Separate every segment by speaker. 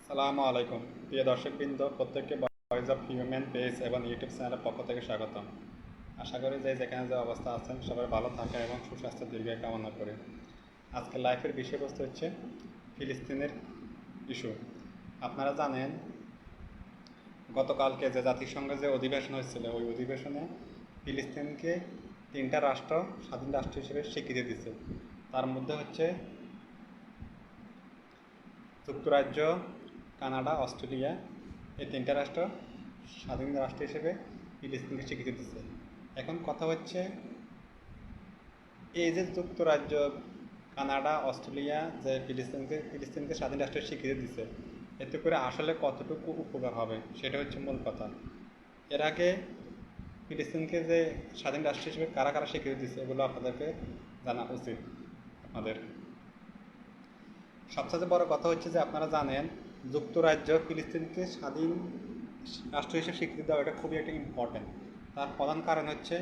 Speaker 1: সালামু আলাইকুম প্রিয় দর্শকবৃন্দ, প্রত্যেককে ভয়েস অফ হিউম্যান পেজ এবং ইউটিউব চ্যানেলের পক্ষ থেকে স্বাগতম। আশা করি যে যেখানে যে অবস্থা আছেন সবাই ভালো থাকা এবং সুস্বাস্থ্য দীর্ঘায়ু কামনা করে আজকে লাইফের বিষয়বস্তু হচ্ছে ফিলিস্তিনের ইস্যু। আপনারা জানেন গতকালকে যে জাতিসংঘের যে অধিবেশন হয়েছিল, ওই অধিবেশনে ফিলিস্তিনকে তিনটা রাষ্ট্র স্বাধীন রাষ্ট্র হিসেবে স্বীকৃতি দিচ্ছে। তার মধ্যে হচ্ছে যুক্তরাজ্য, কানাডা, অস্ট্রেলিয়া, এই তিনটা রাষ্ট্র স্বাধীন রাষ্ট্র হিসেবে ফিলিস্তিনকে স্বীকৃতি দিচ্ছে। এখন কথা হচ্ছে, এই যে যুক্তরাজ্য, কানাডা, অস্ট্রেলিয়া যে ফিলিস্তিনকে স্বাধীন রাষ্ট্রের স্বীকৃতি দিচ্ছে, এতে করে আসলে কতটুকু উপকার হবে সেটা হচ্ছে মূল কথা। এর আগে ফিলিস্তিনকে যে স্বাধীন রাষ্ট্র হিসেবে কারা কারা স্বীকৃতি দিচ্ছে এগুলো আপনাদেরকে জানা উচিত। আপনাদের সবচেয়ে বড় কথা হচ্ছে যে আপনারা জানেন যুক্তরাজ্য ফিলিস্তিনকে স্বাধীন রাষ্ট্র হিসেবে স্বীকৃতি দেওয়া, এটা খুবই একটা ইম্পর্টেন্ট। তার প্রধান কারণ হচ্ছে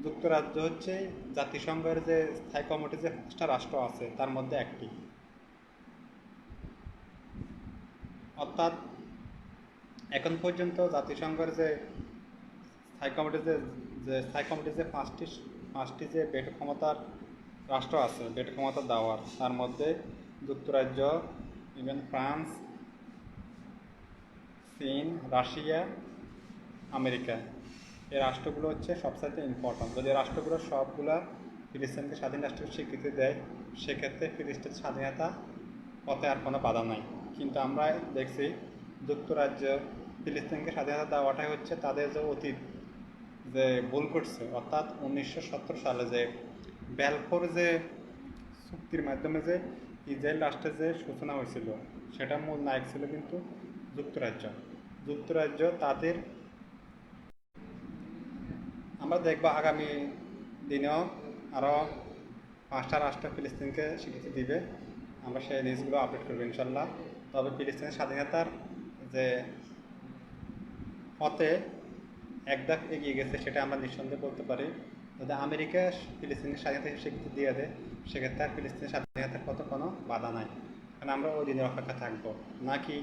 Speaker 1: যুক্তরাজ্য হচ্ছে জাতিসংঘের যে স্থায়ী কমিটির যে 5টা রাষ্ট্র আছে তার মধ্যে একটি। অর্থাৎ এখন পর্যন্ত জাতিসংঘের যে স্থায়ী কমিটির যে পাঁচটি যে ভেটো ক্ষমতার রাষ্ট্র আছে, ভেটো ক্ষমতা দেওয়ার, তার মধ্যে যুক্তরাজ্য, ইভেন ফ্রান্স, চীন, রাশিয়া, আমেরিকা, এই রাষ্ট্রগুলো হচ্ছে সবচাইতে ইম্পর্ট্যান্ট। যদি রাষ্ট্রগুলো সবগুলা ফিলিস্তিনকে স্বাধীন রাষ্ট্রের স্বীকৃতি দেয়, সেক্ষেত্রে ফিলিস্তিনের স্বাধীনতা পথে আর কোনো বাধা নাই। কিন্তু আমরা দেখছি যুক্তরাজ্য ফিলিস্তিনকে স্বাধীনতা দেওয়াটাই হচ্ছে তাদের যে অতীত যে ভুল করছে। অর্থাৎ 1970 সালে যে ব্যালফোর যে চুক্তির মাধ্যমে যে ইসরায়েল রাষ্ট্রের যে সূচনা হয়েছিল, সেটার মূল নায়ক ছিল কিন্তু যুক্তরাজ্য তাদের। আমরা দেখব আগামী দিনেও আরও 5টা রাষ্ট্র ফিলিস্তিনকে স্বীকৃতি দিবে। আমরা সেই নিউজগুলো আপডেট করবো ইনশাল্লাহ। তবে ফিলিস্তিনের স্বাধীনতার যে পথে এক ধাপ এগিয়ে গেছে সেটা আমরা নিঃসন্দেহে বলতে পারি। যদি আমেরিকা ফিলিস্তিনের স্বাধীনতা স্বীকৃতি দিয়ে দেয়, সেক্ষেত্রে আর ফিলিস্তিনের স্বাধীনতার পথে কোনো বাধা নাই। কারণ আমরা ওই দিনের অপেক্ষা থাকবো, নাকি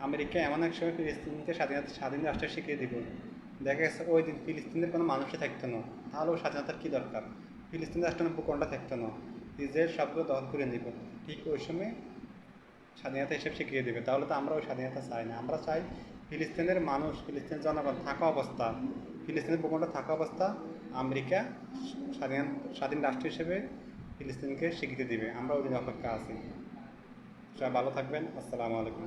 Speaker 1: আমেরিকা এমন এক সময় ফিলিস্তিনকে স্বাধীন রাষ্ট্রের স্বীকৃতি দিব, দেখা গেছে ওই দিন ফিলিস্তিনের কোনো মানুষই থাকতো না, তাহলে ওই স্বাধীনতার কী দরকার? ফিলিস্তিন রাষ্ট্রের ভূখণ্ড থাকতো না, ইসরায়েল সবগুলো দখল করে নিব, ঠিক ওই সময় স্বাধীনতা হিসেবে স্বীকৃতি দেবে। তাহলে তো আমরা ওই স্বাধীনতা চাই না। আমরা চাই ফিলিস্তিনের মানুষ, ফিলিস্তিনের জনগণ থাকা অবস্থা, ফিলিস্তিনের ভূখণ্ড থাকা অবস্থা আমেরিকা স্বাধীন রাষ্ট্র হিসেবে ফিলিস্তিনকে স্বীকৃতি দিবে। আমরা ওই দিন অপেক্ষা আছি। সবাই ভালো থাকবেন। আসসালামু আলাইকুম।